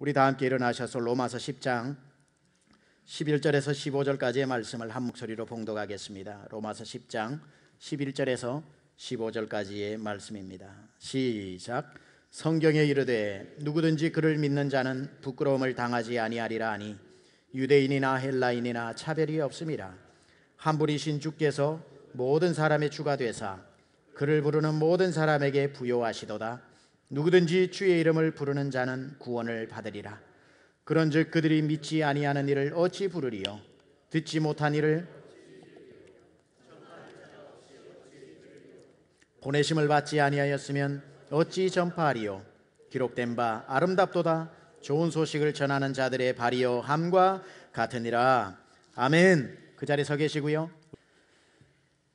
우리 다 함께 일어나셔서 로마서 10장 11절에서 15절까지의 말씀을 한 목소리로 봉독하겠습니다. 로마서 10장 11절에서 15절까지의 말씀입니다. 시작. 성경에 이르되 누구든지 그를 믿는 자는 부끄러움을 당하지 아니하리라 하니 유대인이나 헬라인이나 차별이 없음이라. 한 분이신 주께서 모든 사람의 주가 되사 그를 부르는 모든 사람에게 부요하시도다. 누구든지 주의 이름을 부르는 자는 구원을 받으리라. 그런즉 그들이 믿지 아니하는 이를 어찌 부르리요? 듣지 못한 이를 보내심을 받지 아니하였으면 어찌 전파하리요? 기록된 바 아름답도다. 좋은 소식을 전하는 자들의 발이요 함과 같으니라. 아멘. 그 자리에 서 계시고요.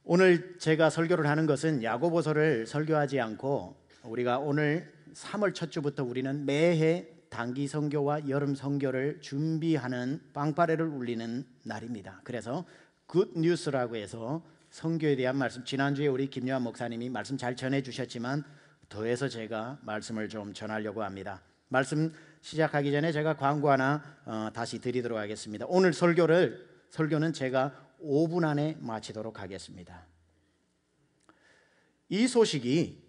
오늘 제가 설교를 하는 것은 야고보서를 설교하지 않고 우리가 오늘 3월 첫 주부터 우리는 매해 단기 선교와 여름 선교를 준비하는 빵빠레를 울리는 날입니다. 그래서 굿 뉴스라고 해서 선교에 대한 말씀, 지난주에 우리 김요한 목사님이 말씀 잘 전해주셨지만 더해서 제가 말씀을 좀 전하려고 합니다. 말씀 시작하기 전에 제가 광고 하나 다시 드리도록 하겠습니다. 오늘 설교는 제가 5분 안에 마치도록 하겠습니다. 이 소식이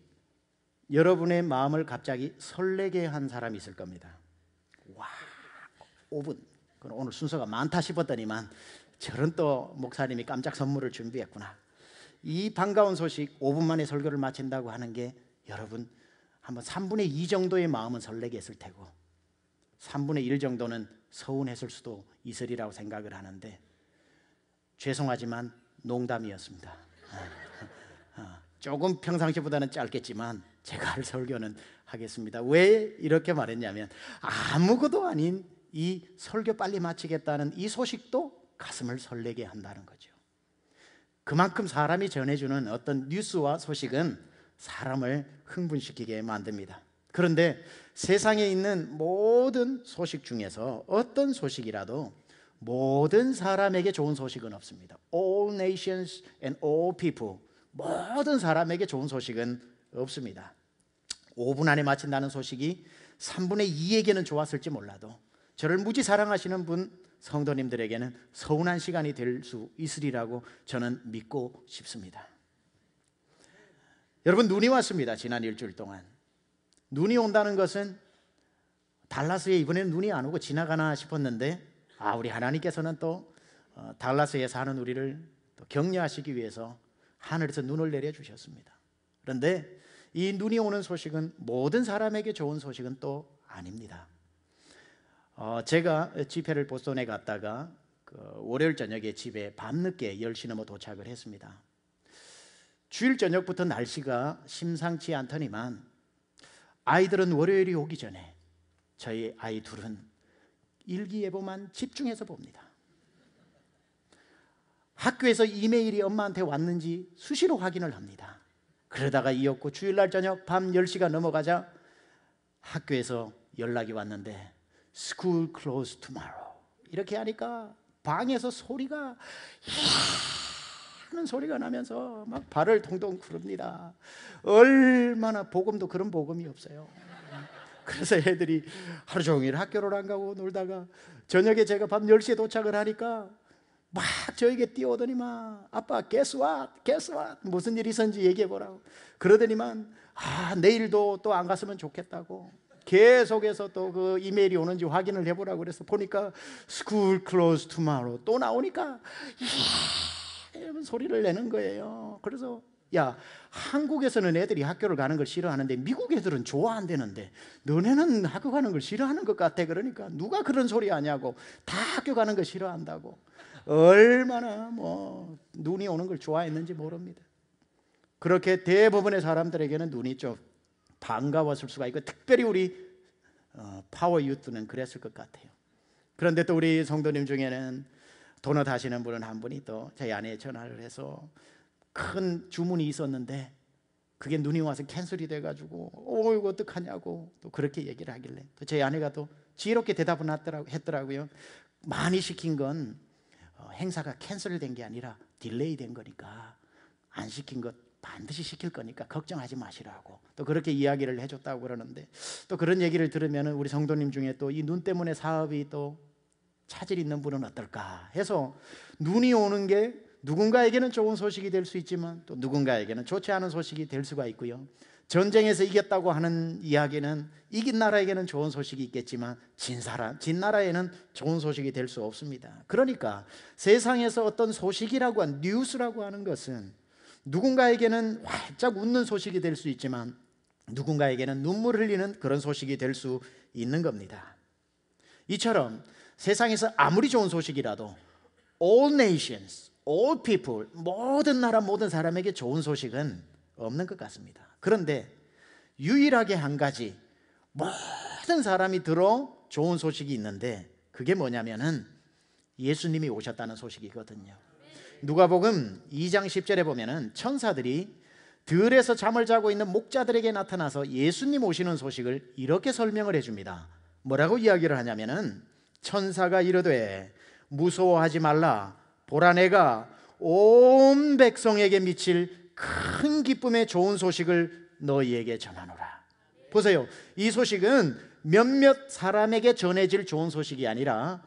여러분의 마음을 갑자기 설레게 한 사람이 있을 겁니다. 와, 5분. 그럼 오늘 순서가 많다 싶었더니만 저런 또 목사님이 깜짝 선물을 준비했구나. 이 반가운 소식 5분 만에 설교를 마친다고 하는 게 여러분 한번 3분의 2 정도의 마음은 설레게 했을 테고 3분의 1 정도는 서운했을 수도 있으리라고 생각을 하는데 죄송하지만 농담이었습니다. 조금 평상시보다는 짧겠지만 제가 할 설교는 하겠습니다. 왜 이렇게 말했냐면 아무것도 아닌 이 설교 빨리 마치겠다는 이 소식도 가슴을 설레게 한다는 거죠. 그만큼 사람이 전해주는 어떤 뉴스와 소식은 사람을 흥분시키게 만듭니다. 그런데 세상에 있는 모든 소식 중에서 어떤 소식이라도 모든 사람에게 좋은 소식은 없습니다. All nations and all people, 모든 사람에게 좋은 소식은 없습니다. 5분 안에 마친다는 소식이 3분의 2에게는 좋았을지 몰라도 저를 무지 사랑하시는 분 성도님들에게는 서운한 시간이 될 수 있으리라고 저는 믿고 싶습니다. 여러분, 눈이 왔습니다. 지난 일주일 동안 눈이 온다는 것은 달라스에 이번에는 눈이 안 오고 지나가나 싶었는데 우리 하나님께서는 또 달라스에 사는 우리를 또 격려하시기 위해서 하늘에서 눈을 내려주셨습니다. 그런데 이 눈이 오는 소식은 모든 사람에게 좋은 소식은 또 아닙니다. 제가 집회를 보스턴에 갔다가 월요일 저녁에 집에 밤늦게 10시 넘어 도착을 했습니다. 주일 저녁부터 날씨가 심상치 않더니만 아이들은 월요일이 오기 전에 저희 아이 둘은 일기예보만 집중해서 봅니다. 학교에서 이메일이 엄마한테 왔는지 수시로 확인을 합니다. 그러다가 이었고 주일날 저녁 밤 10시가 넘어가자 학교에서 연락이 왔는데 School closed tomorrow 이렇게 하니까 방에서 소리가 하는 소리가 나면서 막 발을 동동 구릅니다. 얼마나 복음도 그런 복음이 없어요. 그래서 애들이 하루 종일 학교를 안 가고 놀다가 저녁에 제가 밤 10시에 도착을 하니까 막 저에게 뛰어오더니만 아빠 guess what 무슨 일이 있었는지 얘기해보라고 그러더니만 내일도 또 안 갔으면 좋겠다고 계속해서 또 그 이메일이 오는지 확인을 해보라고 그래서 보니까 School closed tomorrow 또 나오니까 이런 소리를 내는 거예요. 그래서 야, 한국에서는 애들이 학교를 가는 걸 싫어하는데 미국 애들은 좋아한다는데 너네는 학교 가는 걸 싫어하는 것 같아. 그러니까 누가 그런 소리 하냐고. 다 학교 가는 거 싫어한다고. 얼마나 눈이 오는 걸 좋아했는지 모릅니다. 그렇게 대부분의 사람들에게는 눈이 좀 반가웠을 수가 있고 특별히 우리 파워 유트는 그랬을 것 같아요. 그런데 또 우리 성도님 중에는 도넛 하시는 분은 한 분이 또 저희 아내에 전화를 해서 큰 주문이 있었는데 그게 눈이 와서 캔슬이 돼가지고 이거 어떡하냐고 또 그렇게 얘기를 하길래 또 저희 아내가 또 지혜롭게 대답을 했더라고요. 많이 시킨 건 행사가 캔슬된 게 아니라 딜레이 된 거니까 안 시킨 것 반드시 시킬 거니까 걱정하지 마시라고 또 그렇게 이야기를 해줬다고 그러는데, 또 그런 얘기를 들으면 우리 성도님 중에 또 이 눈 때문에 사업이 또 차질 있는 분은 어떨까 해서, 눈이 오는 게 누군가에게는 좋은 소식이 될 수 있지만 또 누군가에게는 좋지 않은 소식이 될 수가 있고요. 전쟁에서 이겼다고 하는 이야기는 이긴 나라에게는 좋은 소식이 있겠지만 진 나라에는 좋은 소식이 될 수 없습니다. 그러니까 세상에서 어떤 소식이라고 하는, 뉴스라고 하는 것은 누군가에게는 활짝 웃는 소식이 될 수 있지만 누군가에게는 눈물 흘리는 그런 소식이 될 수 있는 겁니다. 이처럼 세상에서 아무리 좋은 소식이라도 all nations, all people, 모든 나라 모든 사람에게 좋은 소식은 없는 것 같습니다. 그런데 유일하게 한 가지 모든 사람이 들어 좋은 소식이 있는데, 그게 뭐냐면은 예수님이 오셨다는 소식이거든요. 누가복음 2장 10절에 보면은 천사들이 들에서 잠을 자고 있는 목자들에게 나타나서 예수님 오시는 소식을 이렇게 설명을 해줍니다. 뭐라고 이야기를 하냐면은, 천사가 이르되 무서워하지 말라, 보라 내가 온 백성에게 미칠 큰 기쁨의 좋은 소식을 너희에게 전하노라. 보세요, 이 소식은 몇몇 사람에게 전해질 좋은 소식이 아니라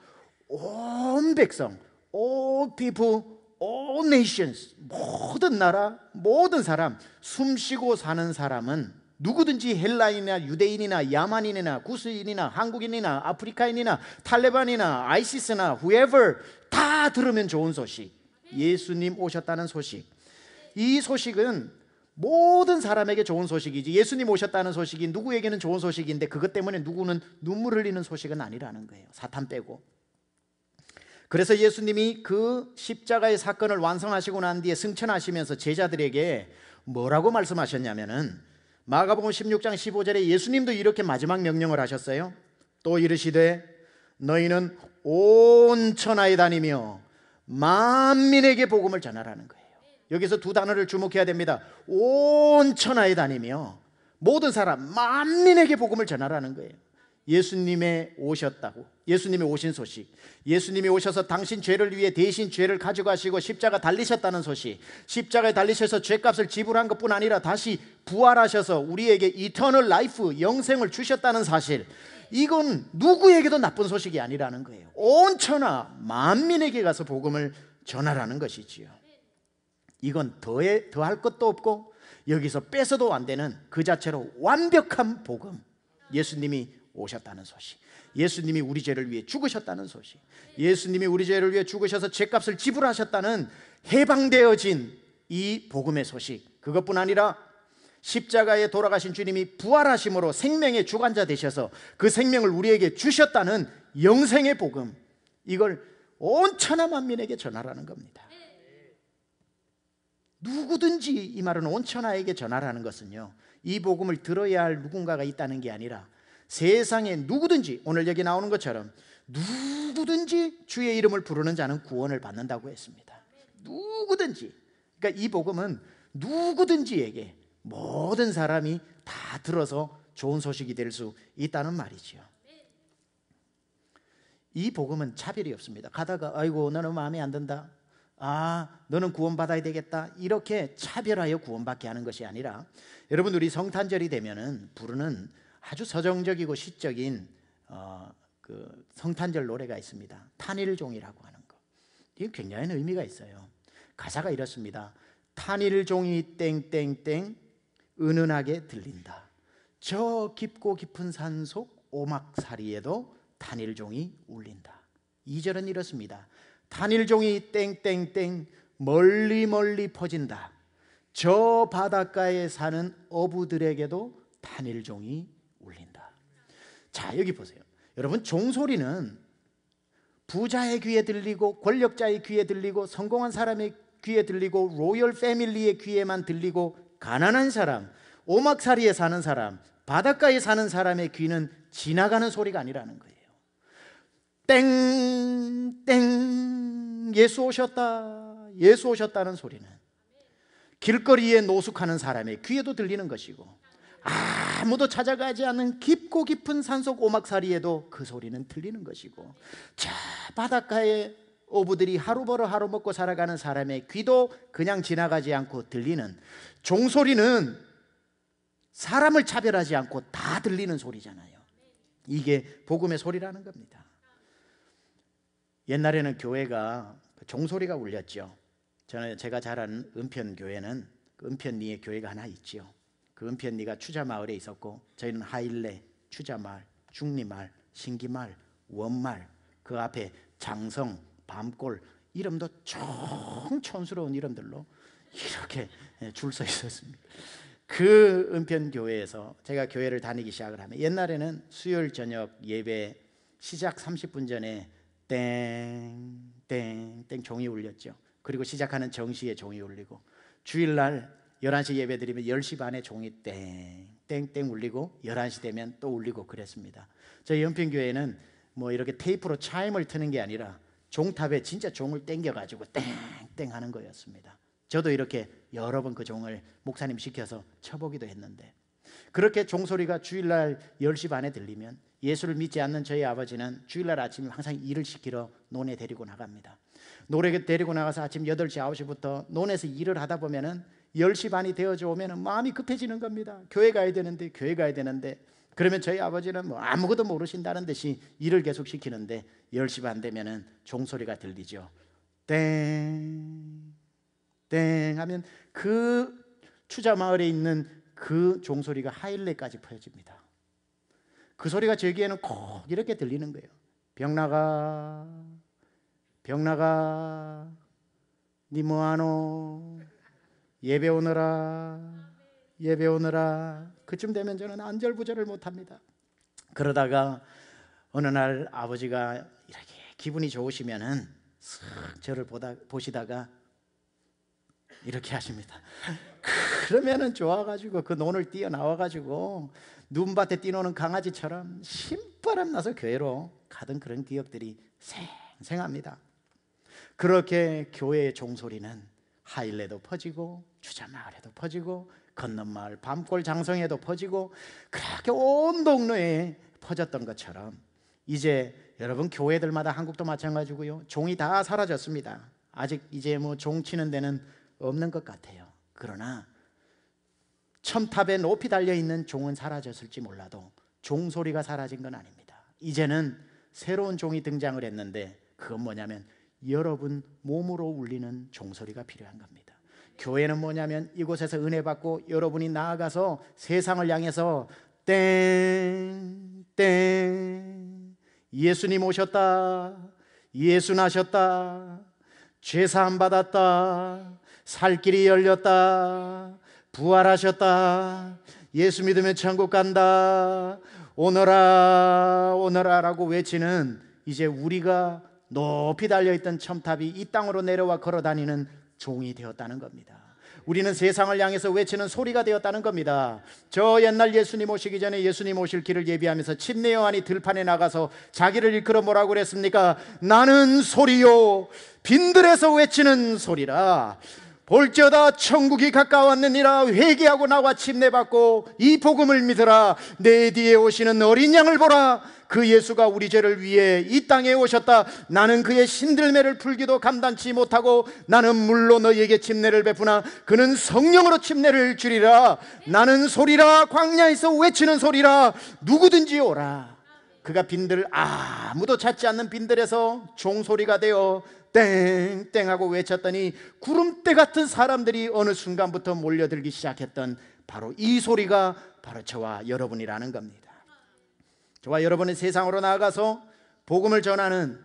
온 백성, all people, all nations, 모든 나라, 모든 사람, 숨쉬고 사는 사람은 누구든지 헬라인이나 유대인이나 야만인이나 구스인이나 한국인이나 아프리카인이나 탈레반이나 아이시스나 whoever 다 들으면 좋은 소식, 예수님 오셨다는 소식. 이 소식은 모든 사람에게 좋은 소식이지, 예수님 오셨다는 소식이 누구에게는 좋은 소식인데 그것 때문에 누구는 눈물 흘리는 소식은 아니라는 거예요. 사탄 빼고. 그래서 예수님이 그 십자가의 사건을 완성하시고 난 뒤에 승천하시면서 제자들에게 뭐라고 말씀하셨냐면은, 마가복음 16장 15절에 예수님도 이렇게 마지막 명령을 하셨어요. 또 이르시되 너희는 온 천하에 다니며 만민에게 복음을 전하라는 거예요. 여기서 두 단어를 주목해야 됩니다. 온 천하에 다니며 모든 사람, 만민에게 복음을 전하라는 거예요. 예수님이 오셨다고, 예수님이 오신 소식, 예수님이 오셔서 당신 죄를 위해 대신 죄를 가져가시고 십자가 달리셨다는 소식, 십자가에 달리셔서 죄값을 지불한 것뿐 아니라 다시 부활하셔서 우리에게 이터널 라이프, 영생을 주셨다는 사실, 이건 누구에게도 나쁜 소식이 아니라는 거예요. 온 천하 만민에게 가서 복음을 전하라는 것이지요. 이건 더할 것도 없고 여기서 빼서도 안 되는 그 자체로 완벽한 복음, 예수님이 오셨다는 소식, 예수님이 우리 죄를 위해 죽으셨다는 소식, 예수님이 우리 죄를 위해 죽으셔서 죄값을 지불하셨다는 해방되어진 이 복음의 소식, 그것뿐 아니라 십자가에 돌아가신 주님이 부활하심으로 생명의 주관자 되셔서 그 생명을 우리에게 주셨다는 영생의 복음, 이걸 온 천하 만민에게 전하라는 겁니다. 누구든지, 이 말은 온 천하에게 전하라는 것은요, 이 복음을 들어야 할 누군가가 있다는 게 아니라 세상에 누구든지, 오늘 여기 나오는 것처럼 누구든지 주의 이름을 부르는 자는 구원을 받는다고 했습니다. 누구든지. 그러니까 이 복음은 누구든지에게, 모든 사람이 다 들어서 좋은 소식이 될 수 있다는 말이죠. 이 복음은 차별이 없습니다. 가다가 아이고 너는 마음에 안 든다, 너는 구원받아야 되겠다, 이렇게 차별하여 구원받게 하는 것이 아니라, 여러분 우리 성탄절이 되면은 부르는 아주 서정적이고 시적인 그 성탄절 노래가 있습니다. 탄일종이라고 하는 거. 이게 굉장히 의미가 있어요. 가사가 이렇습니다. 탄일종이 땡땡땡 은은하게 들린다. 저 깊고 깊은 산속 오막사리에도 탄일종이 울린다. 2절은 이렇습니다. 탄일종이 땡땡땡 멀리 멀리 퍼진다. 저 바닷가에 사는 어부들에게도 탄일종이 울린다. 자, 여기 보세요. 여러분, 종소리는 부자의 귀에 들리고 권력자의 귀에 들리고 성공한 사람의 귀에 들리고 로열 패밀리의 귀에만 들리고, 가난한 사람, 오막사리에 사는 사람, 바닷가에 사는 사람의 귀는 지나가는 소리가 아니라는 거예요. 땡땡 예수 오셨다, 예수 오셨다는 소리는 길거리에 노숙하는 사람의 귀에도 들리는 것이고, 아무도 찾아가지 않는 깊고 깊은 산속 오막사리에도 그 소리는 들리는 것이고, 저 바닷가에 어부들이 하루 벌어 하루 먹고 살아가는 사람의 귀도 그냥 지나가지 않고 들리는 종소리는 사람을 차별하지 않고 다 들리는 소리잖아요. 이게 복음의 소리라는 겁니다. 옛날에는 교회가 종소리가 울렸죠. 제가 잘 아는 은편교회는 은편리에 교회가 하나 있죠. 그 은편리가 추자마을에 있었고, 저희는 하일레, 추자마을, 중리마을, 신기마을, 원마을, 그 앞에 장성, 밤골, 이름도 촌스러운 이름들로 이렇게 줄 서 있었습니다. 그 은편교회에서 제가 교회를 다니기 시작을 하면, 옛날에는 수요일 저녁 예배 시작 30분 전에 땡땡땡 종이 울렸죠. 그리고 시작하는 정시에 종이 울리고, 주일날 11시 예배 드리면 10시 반에 종이 땡땡땡 울리고 11시 되면 또 울리고 그랬습니다. 저희 연평교회는 뭐 이렇게 테이프로 차임을 트는 게 아니라 종탑에 진짜 종을 땡겨가지고 땡땡 하는 거였습니다. 저도 이렇게 여러 번 그 종을 목사님 시켜서 쳐보기도 했는데, 그렇게 종소리가 주일날 10시 반에 들리면 예수를 믿지 않는 저희 아버지는 주일날 아침에 항상 일을 시키러 논에 데리고 나갑니다. 논에 데리고 나가서 아침 8시 9시부터 논에서 일을 하다 보면은 10시 반이 되어져 오면 마음이 급해지는 겁니다. 교회 가야 되는데 그러면 저희 아버지는 뭐 아무것도 모르신다는 듯이 일을 계속 시키는데 10시 반 되면은 종소리가 들리죠. 땡, 땡 하면 그 추자마을에 있는 그 종소리가 하일레까지 퍼집니다. 그 소리가 제 귀에는 꼭 이렇게 들리는 거예요. 병나가, 병나가, 니 뭐하노? 예배 오너라, 예배 오너라. 그쯤 되면 저는 안절부절을 못합니다. 그러다가 어느 날 아버지가 이렇게 기분이 좋으시면은 쓱 저를 보시다가 이렇게 하십니다. 그러면은 좋아가지고 그 논을 뛰어나와가지고 눈밭에 뛰노는 강아지처럼 신바람 나서 교회로 가던 그런 기억들이 생생합니다. 그렇게 교회의 종소리는 하일레도 퍼지고 추자마을에도 퍼지고 건넌마을 밤골 장성에도 퍼지고 그렇게 온 동네에 퍼졌던 것처럼 이제 여러분 교회들마다 한국도 마찬가지고요, 종이 다 사라졌습니다. 아직 이제 뭐 종 치는 데는 없는 것 같아요. 그러나 첨탑에 높이 달려있는 종은 사라졌을지 몰라도 종소리가 사라진 건 아닙니다. 이제는 새로운 종이 등장을 했는데 그건 뭐냐면 여러분 몸으로 울리는 종소리가 필요한 겁니다. 교회는 뭐냐면 이곳에서 은혜 받고 여러분이 나아가서 세상을 향해서 땡, 땡, 예수님 오셨다, 예수 나셨다, 죄사함 받았다, 살 길이 열렸다, 부활하셨다, 예수 믿으면 천국 간다, 오너라 오너라 라고 외치는, 이제 우리가 높이 달려있던 첨탑이 이 땅으로 내려와 걸어다니는 종이 되었다는 겁니다. 우리는 세상을 향해서 외치는 소리가 되었다는 겁니다. 저 옛날 예수님 오시기 전에 예수님 오실 길을 예비하면서 침례 요한이 들판에 나가서 자기를 일컬어 뭐라고 그랬습니까? 나는 소리요 빈들에서 외치는 소리라. 볼지어다 천국이 가까웠느니라. 회개하고 나와 침례받고 이 복음을 믿으라. 내 뒤에 오시는 어린 양을 보라. 그 예수가 우리 죄를 위해 이 땅에 오셨다. 나는 그의 신들매를 풀기도 감당치 못하고 나는 물로 너희에게 침례를 베푸나 그는 성령으로 침례를 주리라. 나는 소리라. 광야에서 외치는 소리라. 누구든지 오라. 그가 빈들, 아무도 찾지 않는 빈들에서 종소리가 되어 땡땡 하고 외쳤더니 구름대 같은 사람들이 어느 순간부터 몰려들기 시작했던 바로 이 소리가 바로 저와 여러분이라는 겁니다. 저와 여러분의 세상으로 나아가서 복음을 전하는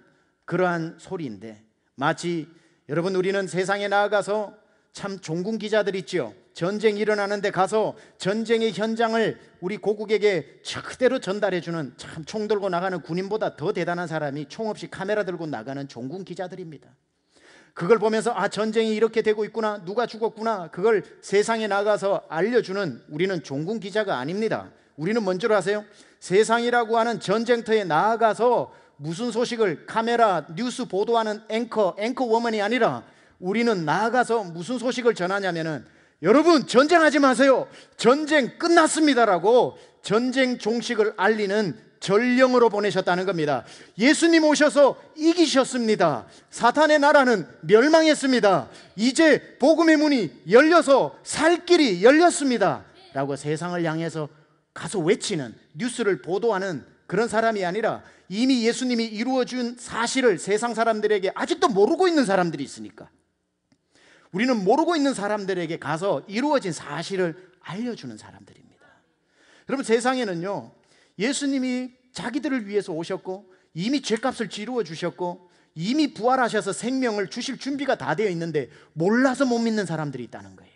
그러한 소리인데, 마치 여러분 우리는 세상에 나아가서 참 종군 기자들 있죠. 전쟁이 일어나는데 가서 전쟁의 현장을 우리 고국에게 그대로 전달해주는, 참 총 들고 나가는 군인보다 더 대단한 사람이 총 없이 카메라 들고 나가는 종군 기자들입니다. 그걸 보면서 전쟁이 이렇게 되고 있구나, 누가 죽었구나, 그걸 세상에 나가서 알려주는 우리는 종군 기자가 아닙니다. 우리는 뭔지를 아세요? 세상이라고 하는 전쟁터에 나아가서 무슨 소식을 카메라 뉴스 보도하는 앵커워먼이 아니라 우리는 나아가서 무슨 소식을 전하냐면은 여러분 전쟁하지 마세요, 전쟁 끝났습니다라고 전쟁 종식을 알리는 전령으로 보내셨다는 겁니다. 예수님 오셔서 이기셨습니다. 사탄의 나라는 멸망했습니다. 이제 복음의 문이 열려서 살 길이 열렸습니다 라고 세상을 향해서 가서 외치는, 뉴스를 보도하는 그런 사람이 아니라 이미 예수님이 이루어준 사실을 세상 사람들에게 아직도 모르고 있는 사람들이 있으니까 우리는 모르고 있는 사람들에게 가서 이루어진 사실을 알려주는 사람들입니다. 여러분, 세상에는요, 예수님이 자기들을 위해서 오셨고 이미 죄값을 치루어 주셨고 이미 부활하셔서 생명을 주실 준비가 다 되어 있는데 몰라서 못 믿는 사람들이 있다는 거예요.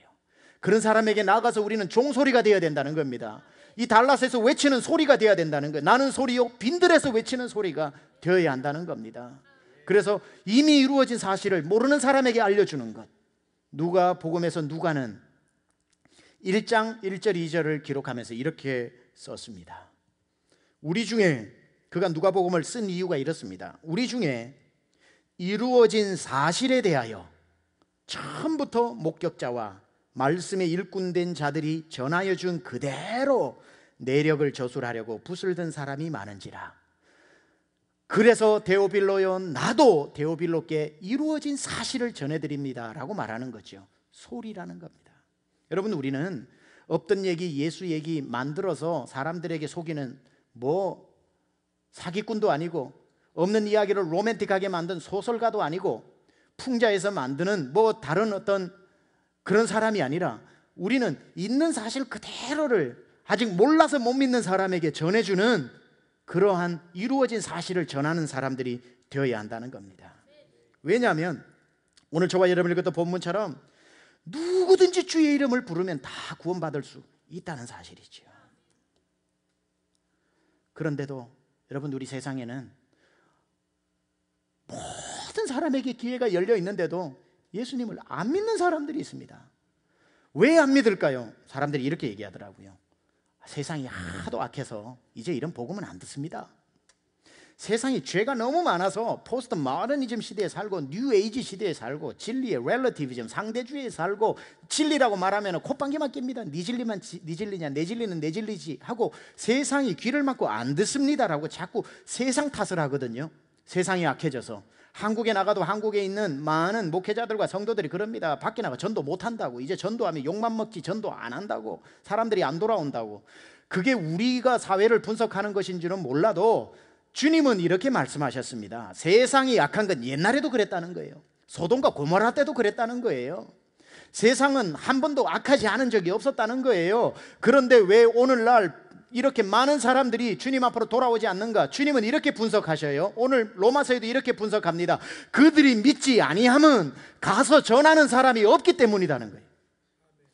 그런 사람에게 나가서 우리는 종소리가 되어야 된다는 겁니다. 이 달랏에서 외치는 소리가 되어야 된다는 거예요. 나는 소리요, 빈들에서 외치는 소리가 되어야 한다는 겁니다. 그래서 이미 이루어진 사실을 모르는 사람에게 알려주는 것. 누가복음에서 누가는 1장 1절 2절을 기록하면서 이렇게 썼습니다. 우리 중에, 그가 누가복음을 쓴 이유가 이렇습니다. 우리 중에 이루어진 사실에 대하여 처음부터 목격자와 말씀에 일꾼된 자들이 전하여 준 그대로 내력을 저술하려고 붓을 든 사람이 많은지라. 그래서 데오빌로여, 나도 데오빌로께 이루어진 사실을 전해드립니다 라고 말하는 거죠. 소리라는 겁니다. 여러분, 우리는 없던 얘기, 예수 얘기 만들어서 사람들에게 속이는 사기꾼도 아니고, 없는 이야기를 로맨틱하게 만든 소설가도 아니고, 풍자에서 만드는 다른 어떤 그런 사람이 아니라 우리는 있는 사실 그대로를 아직 몰라서 못 믿는 사람에게 전해주는 그러한 이루어진 사실을 전하는 사람들이 되어야 한다는 겁니다. 왜냐하면 오늘 저와 여러분이 읽었던 본문처럼 누구든지 주의 이름을 부르면 다 구원받을 수 있다는 사실이죠. 그런데도 여러분, 우리 세상에는 모든 사람에게 기회가 열려 있는데도 예수님을 안 믿는 사람들이 있습니다. 왜 안 믿을까요? 사람들이 이렇게 얘기하더라고요. 세상이 하도 악해서 이제 이런 복음은 안 듣습니다. 세상이 죄가 너무 많아서 포스트 모더니즘 시대에 살고 뉴 에이지 시대에 살고 진리의 relativism, 상대주의에 살고 진리라고 말하면 콧방귀만 낍니다. 네 진리만 네 진리냐, 내 진리는 내 진리지 하고 세상이 귀를 막고 안 듣습니다라고 자꾸 세상 탓을 하거든요. 세상이 악해져서. 한국에 나가도 한국에 있는 많은 목회자들과 성도들이 그럽니다. 밖에 나가 전도 못한다고, 이제 전도하면 욕만 먹지 전도 안 한다고, 사람들이 안 돌아온다고. 그게 우리가 사회를 분석하는 것인지는 몰라도 주님은 이렇게 말씀하셨습니다. 세상이 악한 건 옛날에도 그랬다는 거예요. 소돔과 고모라 때도 그랬다는 거예요. 세상은 한 번도 악하지 않은 적이 없었다는 거예요. 그런데 왜 오늘날 이렇게 많은 사람들이 주님 앞으로 돌아오지 않는가? 주님은 이렇게 분석하셔요. 오늘 로마서에도 이렇게 분석합니다. 그들이 믿지 아니함은 가서 전하는 사람이 없기 때문이라는 거예요.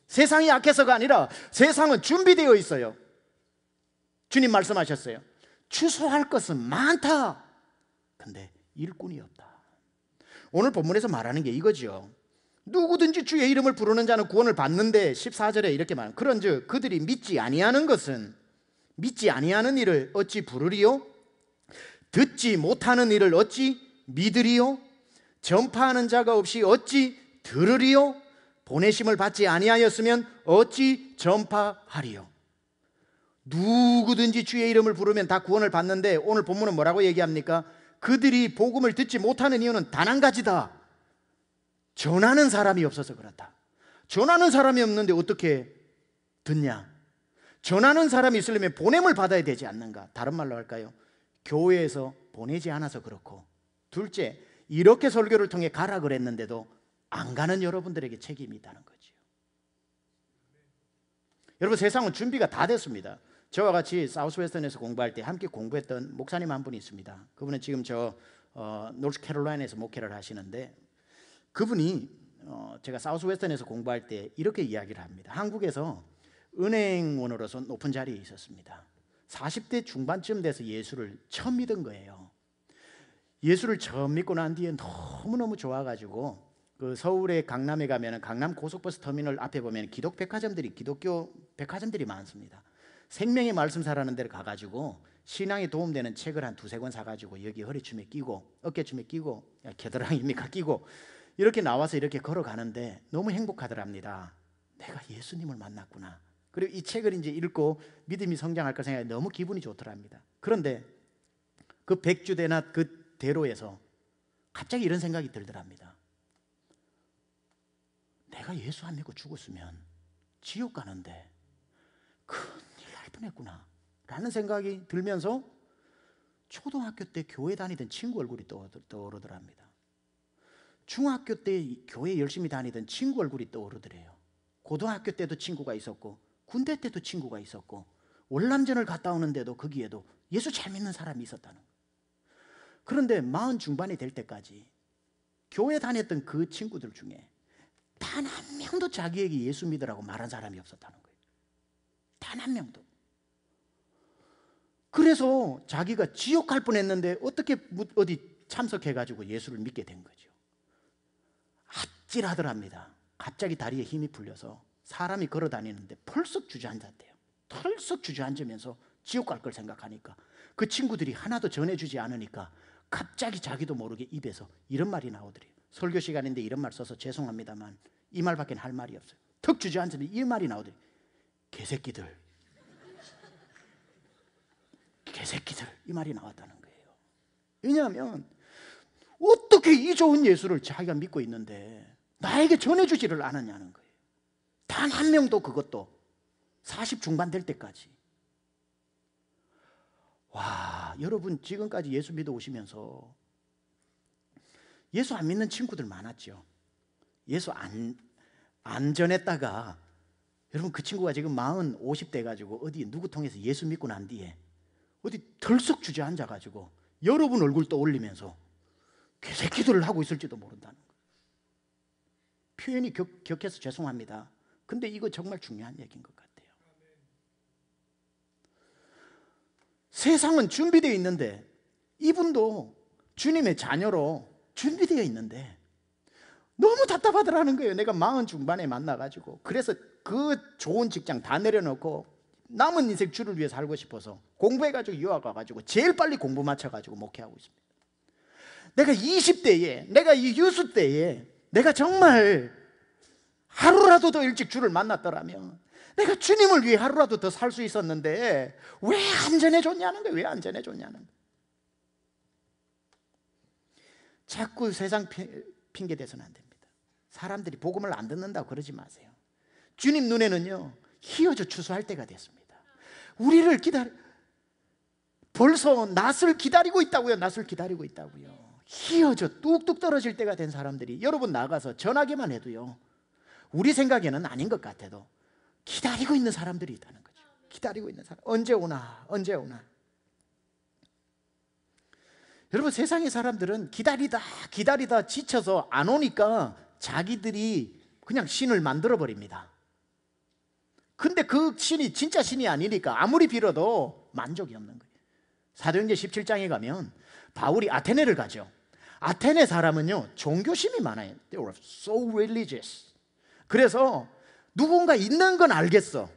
세상이 악해서가 아니라 세상은 준비되어 있어요. 주님 말씀하셨어요. 추수할 것은 많다. 근데 일꾼이 없다. 오늘 본문에서 말하는 게 이거죠. 누구든지 주의 이름을 부르는 자는 구원을 받는데 14절에 이렇게 말합니다. 그런즉 그들이 믿지 아니하는 것은 믿지 아니하는 일을 어찌 부르리요? 듣지 못하는 일을 어찌 믿으리요? 전파하는 자가 없이 어찌 들으리요? 보내심을 받지 아니하였으면 어찌 전파하리요? 누구든지 주의 이름을 부르면 다 구원을 받는데 오늘 본문은 뭐라고 얘기합니까? 그들이 복음을 듣지 못하는 이유는 단 한 가지다. 전하는 사람이 없어서 그렇다. 전하는 사람이 없는데 어떻게 듣냐? 전하는 사람이 있으려면 보냄을 받아야 되지 않는가? 다른 말로 할까요? 교회에서 보내지 않아서 그렇고, 둘째, 이렇게 설교를 통해 가라 그랬는데도 안 가는 여러분들에게 책임이 있다는 거죠. 여러분, 세상은 준비가 다 됐습니다. 저와 같이 사우스웨스턴에서 공부할 때 함께 공부했던 목사님 한 분이 있습니다. 그분은 지금 노스캐롤라이나에서 목회를 하시는데, 그분이 제가 사우스웨스턴에서 공부할 때 이렇게 이야기를 합니다. 한국에서 은행원으로서 높은 자리에 있었습니다. 40대 중반쯤 돼서 예수를 처음 믿은 거예요. 예수를 처음 믿고 난 뒤에 너무너무 좋아가지고 그 서울의 강남에 가면 강남 고속버스 터미널 앞에 보면 기독교 백화점들이 많습니다. 생명의 말씀사라는 데를 가가지고 신앙에 도움되는 책을 한 두세 권 사가지고 여기 허리춤에 끼고 어깨춤에 끼고, 겨드랑이입니까? 끼고 이렇게 나와서 이렇게 걸어가는데 너무 행복하더랍니다. 내가 예수님을 만났구나. 그리고 이 책을 이제 읽고 믿음이 성장할 까 생각해 너무 기분이 좋더랍니다. 그런데 그 백주대낮 그 대로에서 갑자기 이런 생각이 들더랍니다. 내가 예수 안 믿고 죽었으면 지옥 가는데 큰일 날 뻔했구나 라는 생각이 들면서 초등학교 때 교회 다니던 친구 얼굴이 떠오르더랍니다. 중학교 때 교회 열심히 다니던 친구 얼굴이 떠오르더래요. 고등학교 때도 친구가 있었고 군대 때도 친구가 있었고 월남전을 갔다 오는데도 거기에도 예수 잘 믿는 사람이 있었다는 거예요. 그런데 40 중반이 될 때까지 교회 다녔던 그 친구들 중에 단 한 명도 자기에게 예수 믿으라고 말한 사람이 없었다는 거예요. 단 한 명도. 그래서 자기가 지옥 갈 뻔했는데 어떻게 어디 참석해가지고 예수를 믿게 된 거죠. 아찔하더랍니다. 갑자기 다리에 힘이 풀려서 사람이 걸어 다니는데 펄썩 주저앉았대요. 펄썩 주저앉으면서 지옥 갈 걸 생각하니까 그 친구들이 하나도 전해주지 않으니까 갑자기 자기도 모르게 입에서 이런 말이 나오더래요. 설교 시간인데 이런 말 써서 죄송합니다만 이 말밖에 할 말이 없어요. 턱 주저앉으면 이 말이 나오더래요. 개새끼들. 개새끼들. 이 말이 나왔다는 거예요. 왜냐하면 어떻게 이 좋은 예수를 자기가 믿고 있는데 나에게 전해주지를 않았냐는 거예요. 단 한 명도. 그것도 40 중반 될 때까지. 와, 여러분 지금까지 예수 믿어 오시면서 예수 안 믿는 친구들 많았죠. 예수 안 전했다가 여러분 그 친구가 지금 40, 50대 가지고 어디 누구 통해서 예수 믿고 난 뒤에 어디 덜썩 주저앉아 가지고 여러분 얼굴 떠올리면서 개새끼들을 하고 있을지도 모른다는 거예요. 표현이 격해서 죄송합니다. 근데 이거 정말 중요한 얘기인 것 같아요. 세상은 준비되어 있는데 이분도 주님의 자녀로 준비되어 있는데 너무 답답하더라는 거예요. 내가 40 중반에 만나가지고 그래서 그 좋은 직장 다 내려놓고 남은 인생 주를 위해 살고 싶어서 공부해가지고 유학 가가지고 제일 빨리 공부 마쳐가지고 목회하고 있습니다. 내가 20대에 내가 이 유수 때에 내가 정말 하루라도 더 일찍 주를 만났더라면 내가 주님을 위해 하루라도 더 살 수 있었는데 왜 안 전해줬냐는 거예요. 왜 안 전해줬냐는 거예요. 자꾸 세상 핑계 대서는 안 됩니다. 사람들이 복음을 안 듣는다고 그러지 마세요. 주님 눈에는요 휘어져 추수할 때가 됐습니다. 우리를 벌써 낫을 기다리고 있다고요. 낫을 기다리고 있다고요. 휘어져 뚝뚝 떨어질 때가 된 사람들이 여러분 나가서 전하기만 해도요 우리 생각에는 아닌 것 같아도 기다리고 있는 사람들이 있다는 거죠. 기다리고 있는 사람. 언제 오나 언제 오나. 여러분 세상의 사람들은 기다리다 지쳐서 안 오니까 자기들이 그냥 신을 만들어 버립니다. 근데 그 신이 진짜 신이 아니니까 아무리 빌어도 만족이 없는 거예요. 사도행전 17장에 가면 바울이 아테네를 가죠. 아테네 사람은요 종교심이 많아요. They were so religious. 그래서 누군가 있는 건 알겠어.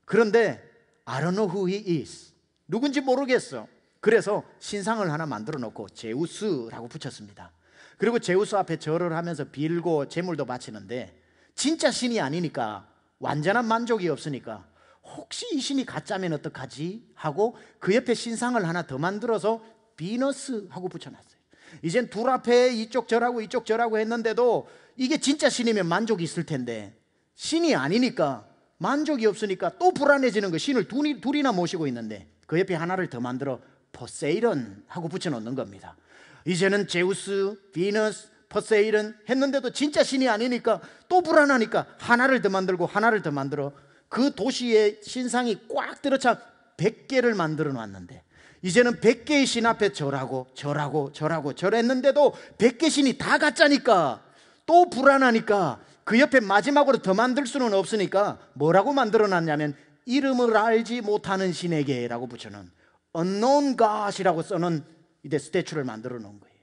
그런데 I don't know who he is. 누군지 모르겠어. 그래서 신상을 하나 만들어 놓고 제우스라고 붙였습니다. 그리고 제우스 앞에 절을 하면서 빌고 제물도 바치는데 진짜 신이 아니니까 완전한 만족이 없으니까 혹시 이 신이 가짜면 어떡하지 하고 그 옆에 신상을 하나 더 만들어서 비너스 하고 붙여놨어요. 이젠 둘 앞에 이쪽 절하고 이쪽 절하고 했는데도 이게 진짜 신이면 만족이 있을 텐데 신이 아니니까 만족이 없으니까 또 불안해지는 거. 신을 둘이나 모시고 있는데 그 옆에 하나를 더 만들어 포세이돈 하고 붙여놓는 겁니다. 이제는 제우스, 비너스, 포세이돈 했는데도 진짜 신이 아니니까 또 불안하니까 하나를 더 만들고 하나를 더 만들어 그 도시의 신상이 꽉 들어차 100개를 만들어 놨는데 이제는 100개의 신 앞에 절하고 절했는데도 100개 신이 다 가짜니까 또 불안하니까 그 옆에 마지막으로 더 만들 수는 없으니까 뭐라고 만들어 놨냐면 이름을 알지 못하는 신에게 라고 붙여놓은 unknown God이라고 써놓은 이제 스태츄를 만들어 놓은 거예요.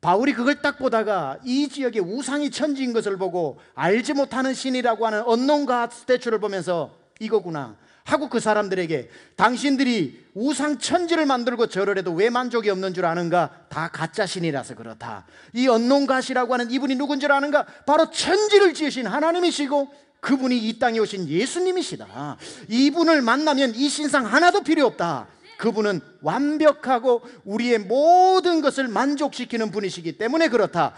바울이 그걸 딱 보다가 이 지역에 우상이 천지인 것을 보고 알지 못하는 신이라고 하는 unknown God 스태츄를 보면서 이거구나 하고 그 사람들에게 당신들이 우상 천지를 만들고 절을 해도 왜 만족이 없는 줄 아는가? 다 가짜 신이라서 그렇다. 이 unknown God이라고 하는 이분이 누군 줄 아는가? 바로 천지를 지으신 하나님이시고 그분이 이 땅에 오신 예수님이시다. 이분을 만나면 이 신상 하나도 필요 없다. 그분은 완벽하고 우리의 모든 것을 만족시키는 분이시기 때문에 그렇다.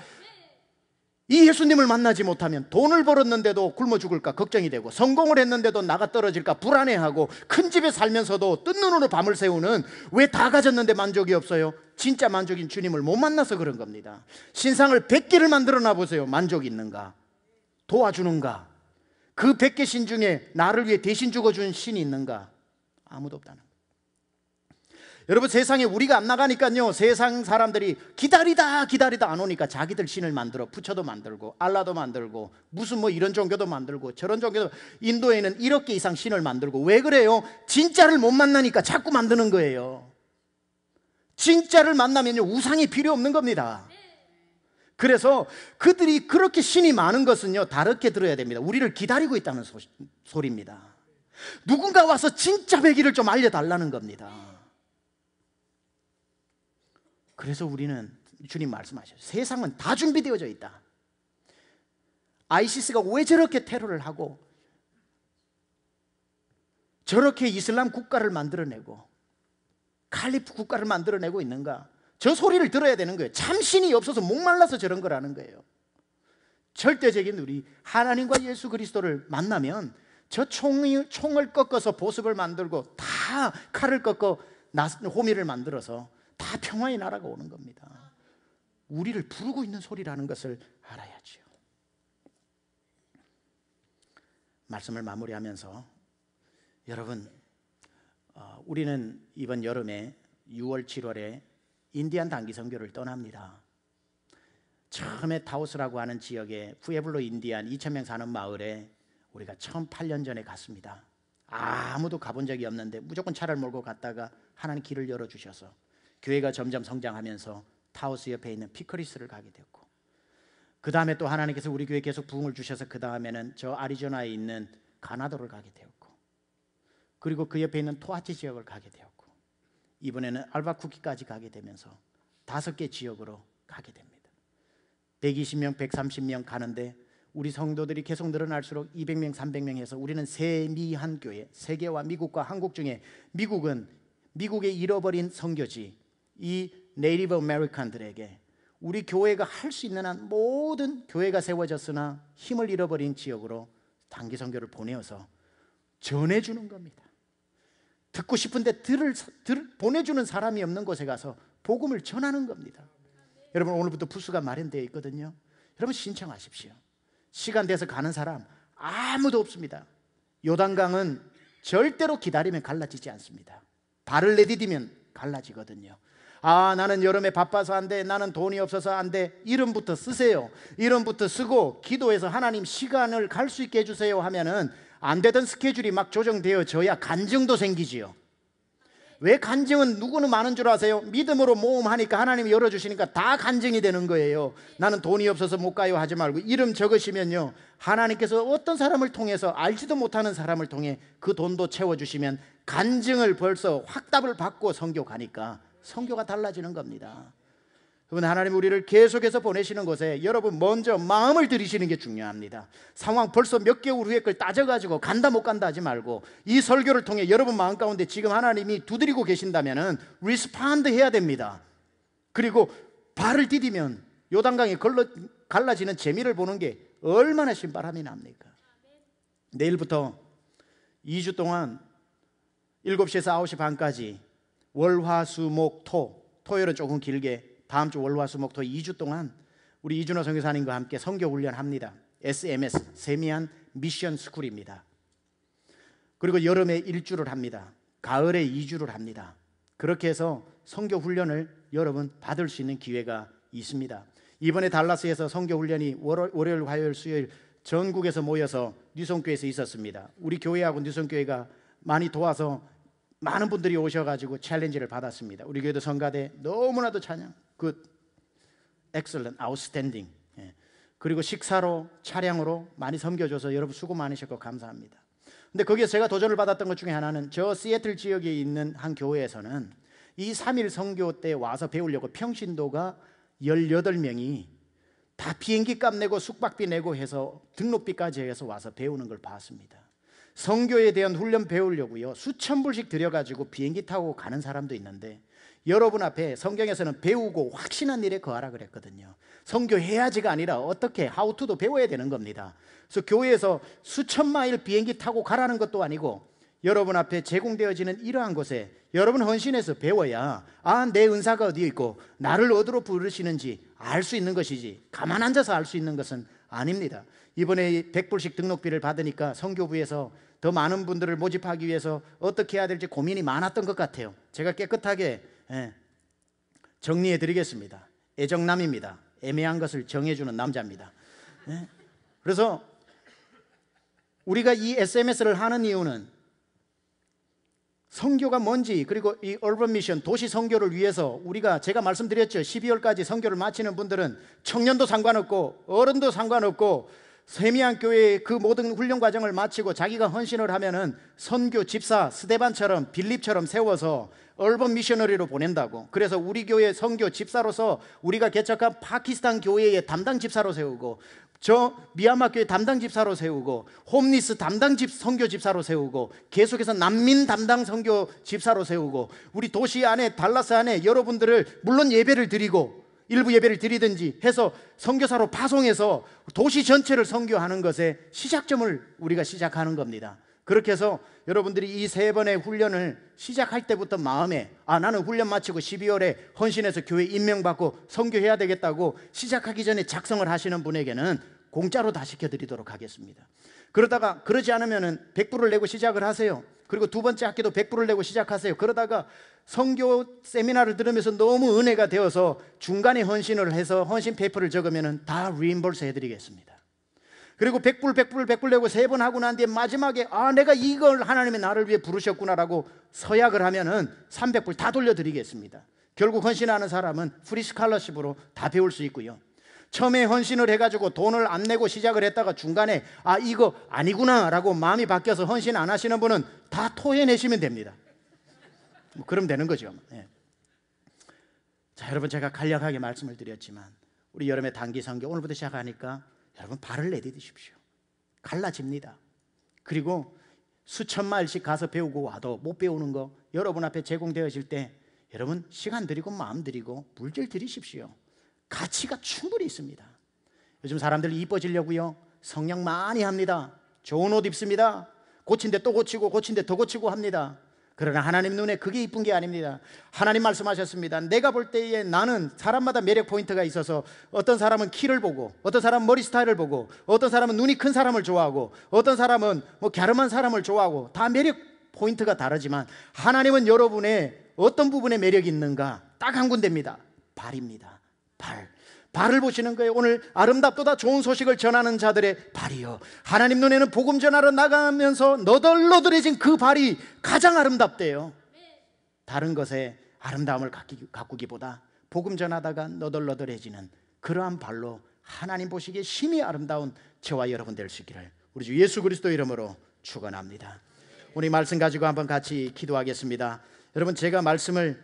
이 예수님을 만나지 못하면 돈을 벌었는데도 굶어 죽을까 걱정이 되고, 성공을 했는데도 나가 떨어질까 불안해하고, 큰 집에 살면서도 뜬 눈으로 밤을 새우는, 왜 다 가졌는데 만족이 없어요? 진짜 만족인 주님을 못 만나서 그런 겁니다. 신상을 100개를 만들어 놔보세요. 만족이 있는가? 도와주는가? 그 100개 신 중에 나를 위해 대신 죽어준 신이 있는가? 아무도 없다는 거예요. 여러분, 세상에 우리가 안 나가니까요, 세상 사람들이 기다리다 안 오니까 자기들 신을 만들어, 부처도 만들고 알라도 만들고 무슨 뭐 이런 종교도 만들고 저런 종교도, 인도에는 1억 개 이상 신을 만들고. 왜 그래요? 진짜를 못 만나니까 자꾸 만드는 거예요. 진짜를 만나면요, 우상이 필요 없는 겁니다. 그래서 그들이 그렇게 신이 많은 것은요, 다르게 들어야 됩니다. 우리를 기다리고 있다는 소리입니다. 누군가 와서 진짜 배기를 좀 알려달라는 겁니다. 그래서 우리는, 주님 말씀하셨어요. 세상은 다 준비되어져 있다. ISIS가 왜 저렇게 테러를 하고 저렇게 이슬람 국가를 만들어내고 칼리프 국가를 만들어내고 있는가? 저 소리를 들어야 되는 거예요. 참신이 없어서 목말라서 저런 거라는 거예요. 절대적인 우리 하나님과 예수 그리스도를 만나면 저 총을 꺾어서 보습을 만들고, 다 칼을 꺾어 호미를 만들어서 다 평화의 나라가 오는 겁니다. 우리를 부르고 있는 소리라는 것을 알아야죠. 말씀을 마무리하면서, 여러분, 우리는 이번 여름에 6월 7월에 인디안 단기 선교를 떠납니다. 처음에 타우스라고 하는 지역에 푸에블로 인디안 2,000명 사는 마을에 우리가 처음 8년 전에 갔습니다. 아무도 가본 적이 없는데 무조건 차를 몰고 갔다가 하나님 길을 열어주셔서 교회가 점점 성장하면서 타우스 옆에 있는 피커리스를 가게 됐고, 그 다음에 또 하나님께서 우리 교회에 계속 부흥을 주셔서 그 다음에는 저 아리조나에 있는 가나도를 가게 되었고, 그리고 그 옆에 있는 토하치 지역을 가게 되었고, 이번에는 알바쿠키까지 가게 되면서 5개 지역으로 가게 됩니다. 120명, 130명 가는데 우리 성도들이 계속 늘어날수록 200명, 300명 해서 우리는 세미한 교회, 세계와 미국과 한국 중에, 미국은 미국의 잃어버린 선교지, 이 네이티브 아메리칸들에게 우리 교회가 할 수 있는 한 모든, 교회가 세워졌으나 힘을 잃어버린 지역으로 단기 선교를 보내어서 전해주는 겁니다. 듣고 싶은데 보내주는 사람이 없는 곳에 가서 복음을 전하는 겁니다. 여러분, 오늘부터 부스가 마련되어 있거든요. 여러분, 신청하십시오. 시간 돼서 가는 사람 아무도 없습니다. 요단강은 절대로 기다리면 갈라지지 않습니다. 발을 내디디면 갈라지거든요. 아, 나는 여름에 바빠서 안 돼, 나는 돈이 없어서 안 돼, 이름부터 쓰세요. 이름부터 쓰고 기도해서 하나님 시간을 갈 수 있게 해주세요 하면은 안 되던 스케줄이 막 조정되어져야 간증도 생기지요. 왜 간증은 누구는 많은 줄 아세요? 믿음으로 모험하니까 하나님이 열어주시니까 다 간증이 되는 거예요. 나는 돈이 없어서 못 가요 하지 말고 이름 적으시면요, 하나님께서 어떤 사람을 통해서, 알지도 못하는 사람을 통해 그 돈도 채워주시면 간증을 벌써 확답을 받고 선교 가니까 선교가 달라지는 겁니다. 여러분, 하나님 우리를 계속해서 보내시는 곳에 여러분 먼저 마음을 들이시는 게 중요합니다. 상황 벌써 몇 개월 후에 걸 따져가지고 간다 못 간다 하지 말고, 이 설교를 통해 여러분 마음 가운데 지금 하나님이 두드리고 계신다면은 리스폰드 해야 됩니다. 그리고 발을 디디면 요단강이 갈라지는 재미를 보는 게 얼마나 신바람이 납니까? 내일부터 2주 동안 7시에서 9시 반까지 월화수목토, 토요일은 조금 길게, 다음 주 월화수목토 2주 동안 우리 이준호 선교사님과 함께 선교 훈련합니다. SMS, 세미한 미션 스쿨입니다. 그리고 여름에 1주를 합니다. 가을에 2주를 합니다. 그렇게 해서 선교 훈련을 여러분 받을 수 있는 기회가 있습니다. 이번에 달라스에서 선교 훈련이 월요일, 화요일, 수요일 전국에서 모여서 뉴성교회에서 있었습니다. 우리 교회하고 뉴성교회가 많이 도와서 많은 분들이 오셔가지고 챌린지를 받았습니다. 우리 교회도 성가대 너무나도 찬양, 굿, 엑셀런트, 아웃스탠딩. 그리고 식사로, 차량으로 많이 섬겨줘서 여러분 수고 많으셨고 감사합니다. 근데 거기서 제가 도전을 받았던 것 중에 하나는, 저 시애틀 지역에 있는 한 교회에서는 이 3일 선교 때 와서 배우려고 평신도가 18명이 다 비행기 값 내고 숙박비 내고 해서 등록비까지 해서 와서 배우는 걸 봤습니다. 선교에 대한 훈련 배우려고요, 수천 불씩 들여가지고 비행기 타고 가는 사람도 있는데, 여러분 앞에 성경에서는 배우고 확신한 일에 거하라 그랬거든요. 선교해야지가 아니라 어떻게 하우투도 배워야 되는 겁니다. 그래서 교회에서 수천 마일 비행기 타고 가라는 것도 아니고, 여러분 앞에 제공되어지는 이러한 곳에 여러분 헌신해서 배워야 내 은사가 어디에 있고 나를 어디로 부르시는지 알 수 있는 것이지, 가만 앉아서 알 수 있는 것은 아닙니다. 이번에 100불씩 등록비를 받으니까 선교부에서 더 많은 분들을 모집하기 위해서 어떻게 해야 될지 고민이 많았던 것 같아요. 제가 깨끗하게 정리해 드리겠습니다. 애정남입니다. 애매한 것을 정해주는 남자입니다. 그래서 우리가 이 SMS를 하는 이유는 선교가 뭔지, 그리고 이 얼번 미션 도시 선교를 위해서 제가 말씀드렸죠. 12월까지 선교를 마치는 분들은 청년도 상관없고 어른도 상관없고 세미한 교회의 그 모든 훈련 과정을 마치고 자기가 헌신을 하면은 선교 집사 스데반처럼 빌립처럼 세워서 얼번 미셔너리로 보낸다고. 그래서 우리 교회 선교 집사로서 우리가 개척한 파키스탄 교회의 담당 집사로 세우고, 저 미얀마 교회 담당 집사로 세우고, 홈리스 담당 선교 집사로 세우고, 계속해서 난민 담당 선교 집사로 세우고, 우리 도시 안에 달라스 안에 여러분들을 물론 예배를 드리고 일부 예배를 드리든지 해서 선교사로 파송해서 도시 전체를 선교하는 것에 시작점을 우리가 시작하는 겁니다. 그렇게 해서 여러분들이 이 3번의 훈련을 시작할 때부터 마음에 나는 훈련 마치고 12월에 헌신해서 교회 임명받고 선교해야 되겠다고 시작하기 전에 작성을 하시는 분에게는 공짜로 다 시켜드리도록 하겠습니다. 그러다가 그러지 않으면 100불을 내고 시작을 하세요. 그리고 두 번째 학기도 100불을 내고 시작하세요. 그러다가 선교 세미나를 들으면서 너무 은혜가 되어서 중간에 헌신을 해서 헌신 페이퍼를 적으면 다 리임버스 해드리겠습니다. 그리고 100불 내고 3번 하고 난 뒤에 마지막에 내가 이걸 하나님이 나를 위해 부르셨구나라고 서약을 하면은 300불 다 돌려드리겠습니다. 결국 헌신하는 사람은 프리 스칼러십으로 다 배울 수 있고요. 처음에 헌신을 해가지고 돈을 안 내고 시작을 했다가 중간에 이거 아니구나 라고 마음이 바뀌어서 헌신 안 하시는 분은 다 토해내시면 됩니다. 그럼 되는 거죠. 자, 여러분, 제가 간략하게 말씀을 드렸지만 우리 여름의 단기 선교 오늘부터 시작하니까 여러분 발을 내디디십시오. 갈라집니다. 그리고 수천 마일씩 가서 배우고 와도 못 배우는 거 여러분 앞에 제공되어질 때 여러분 시간 드리고 마음 드리고 물질 드리십시오. 가치가 충분히 있습니다. 요즘 사람들 이뻐지려고요, 성령 많이 합니다. 좋은 옷 입습니다. 고친 데 또 고치고 고친 데 더 고치고 합니다. 그러나 하나님 눈에 그게 이쁜 게 아닙니다. 하나님 말씀하셨습니다. 내가 볼 때에 나는 사람마다 매력 포인트가 있어서 어떤 사람은 키를 보고, 어떤 사람은 머리 스타일을 보고, 어떤 사람은 눈이 큰 사람을 좋아하고, 어떤 사람은 갸름한 사람을 좋아하고, 다 매력 포인트가 다르지만 하나님은 여러분의 어떤 부분에 매력이 있는가 딱 한 군데입니다. 발입니다. 발을 보시는 거예요. 오늘 아름답도다 좋은 소식을 전하는 자들의 발이요, 하나님 눈에는 복음 전하러 나가면서 너덜너덜해진 그 발이 가장 아름답대요. 다른 것에 아름다움을 가꾸기보다 복음 전하다가 너덜너덜해지는 그러한 발로 하나님 보시기에 심히 아름다운 저와 여러분 될 수 있기를 우리 주 예수 그리스도 이름으로 축원합니다. 우리 말씀 가지고 한번 같이 기도하겠습니다. 여러분, 제가 말씀을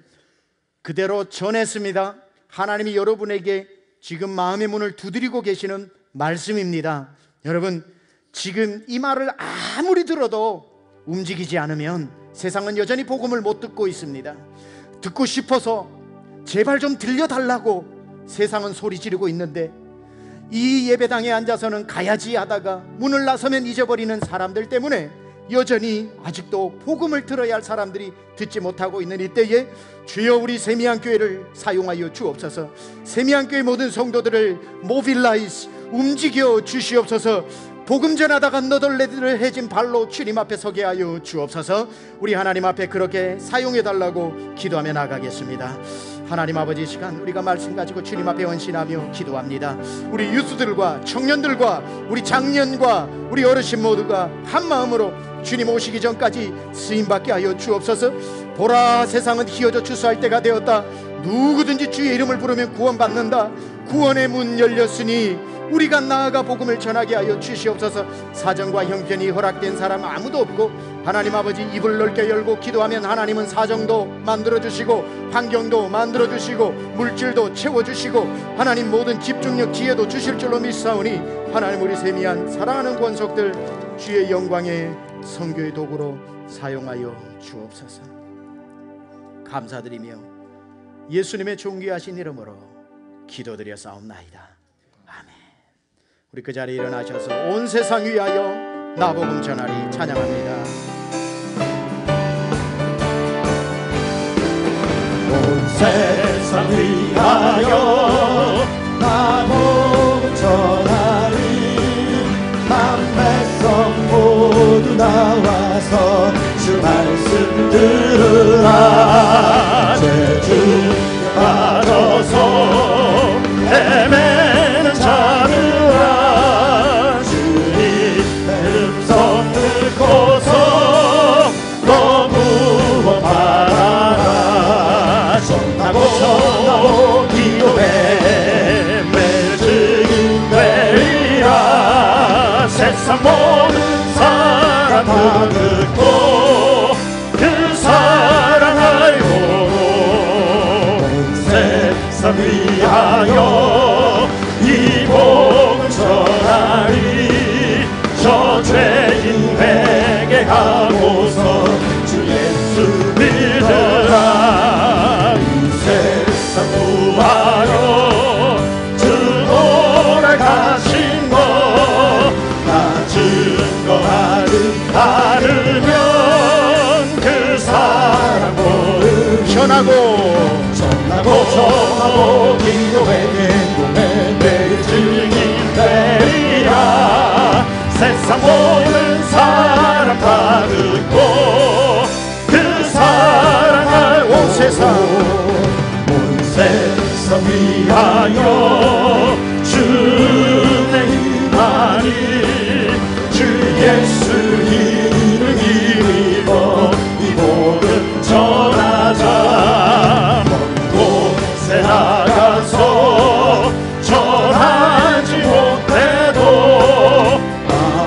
그대로 전했습니다. 하나님이 여러분에게 지금 마음의 문을 두드리고 계시는 말씀입니다. 여러분, 지금 이 말을 아무리 들어도 움직이지 않으면 세상은 여전히 복음을 못 듣고 있습니다. 듣고 싶어서 제발 좀 들려달라고 세상은 소리 지르고 있는데, 이 예배당에 앉아서는 가야지 하다가 문을 나서면 잊어버리는 사람들 때문에 여전히 아직도 복음을 들어야 할 사람들이 듣지 못하고 있는 이때에 주여 우리 세미한 교회를 사용하여 주옵소서. 세미한 교회 모든 성도들을 모빌라이즈 움직여 주시옵소서. 복음 전하다가 너덜너덜해진 발로 주님 앞에 서게 하여 주옵소서. 우리 하나님 앞에 그렇게 사용해 달라고 기도하며 나가겠습니다. 하나님 아버지, 시간 우리가 말씀 가지고 주님 앞에 헌신하며 기도합니다. 우리 유스들과 청년들과 우리 장년과 우리 어르신 모두가 한 마음으로 주님 오시기 전까지 쓰임받게 하여 주옵소서. 보라, 세상은 휘어져 추수할 때가 되었다. 누구든지 주의 이름을 부르면 구원받는다. 구원의 문 열렸으니 우리가 나아가 복음을 전하게 하여 주시옵소서. 사정과 형편이 허락된 사람 아무도 없고, 하나님 아버지 입을 넓게 열고 기도하면 하나님은 사정도 만들어주시고 환경도 만들어주시고 물질도 채워주시고 하나님 모든 집중력 지혜도 주실 줄로 믿사오니 하나님 우리 세미한 사랑하는 권속들 주의 영광의 선교의 도구로 사용하여 주옵소서. 감사드리며 예수님의 존귀하신 이름으로 기도드려 싸움나이다. 아멘. 우리 그 자리에 일어나셔서 온 세상 위하여 나복음 전하리 찬양합니다. 온 세상 위하여 나복음 전하리. 만 백성 모두 나와서 주 말씀 들으라. 죄주 빠져서 헤매는 자들아, 주님의 음성 듣고서 너 구원받아라. 전하고 기도해 매일 증인 되리라. 세상 모든 사람 다 듣고 그 사랑 알고 온 세상 위하여 이 복음 전하리. 저 죄인 회개하고서 주 예수 믿으라. 이 세상 구하여 주 돌아가신 것 나 증거하면 그 사랑 모르 전하고 기도해 행동해 매일 증인 되리라. 세상 모든 사람 다 듣고 그 사랑을 온 세상 위하여 주의 힘하니 주 예수 이름 힘입어 이 복음 전하자. 먼 곳에 나가서 전하지 못해도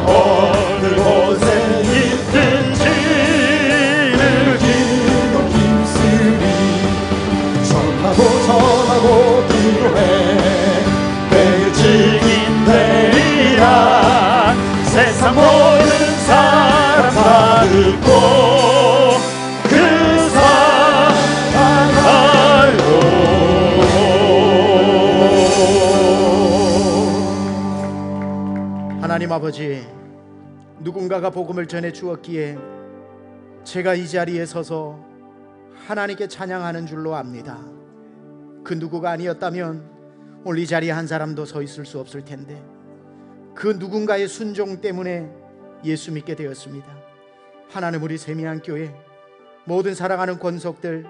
어느 곳에 있든지 늘 기도 힘쓰리. 전하고 기도해 매일 증인 되리라. 세상 모든 사람 다 듣고 그 사랑 알고. 하나님 아버지, 누군가가 복음을 전해 주었기에 제가 이 자리에 서서 하나님께 찬양하는 줄로 압니다. 그 누구가 아니었다면 오늘 이 자리에 한 사람도 서 있을 수 없을 텐데 그 누군가의 순종 때문에 예수 믿게 되었습니다. 하나님 우리 세미한 교회 모든 사랑하는 권속들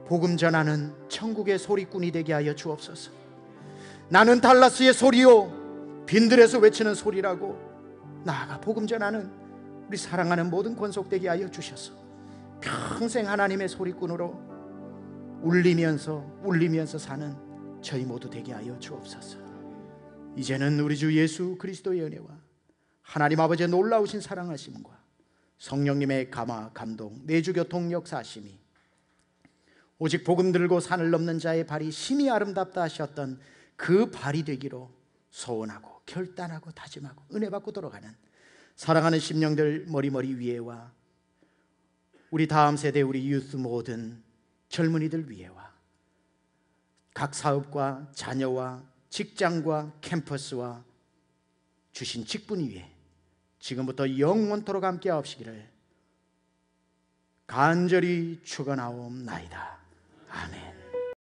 복음 전하는 천국의 소리꾼이 되게 하여 주옵소서. 나는 달라스의 소리요 빈들에서 외치는 소리라고 나아가 복음 전하는 우리 사랑하는 모든 권속 되게 하여 주셔서 평생 하나님의 소리꾼으로 울리면서 사는 저희 모두 되게 하여 주옵소서. 이제는 우리 주 예수 그리스도의 은혜와 하나님 아버지의 놀라우신 사랑하심과 성령님의 감화 감동 내주 교통 역사하심이 오직 복음 들고 산을 넘는 자의 발이 심히 아름답다 하셨던 그 발이 되기로 소원하고 결단하고 다짐하고 은혜 받고 돌아가는 사랑하는 심령들 머리머리 위에와 우리 다음 세대 우리 유스 모든 젊은이들 위에와 각 사업과 자녀와 직장과 캠퍼스와 주신 직분 위에 지금부터 영원토록 함께 하옵시기를 간절히 축원하옵나이다. 아멘.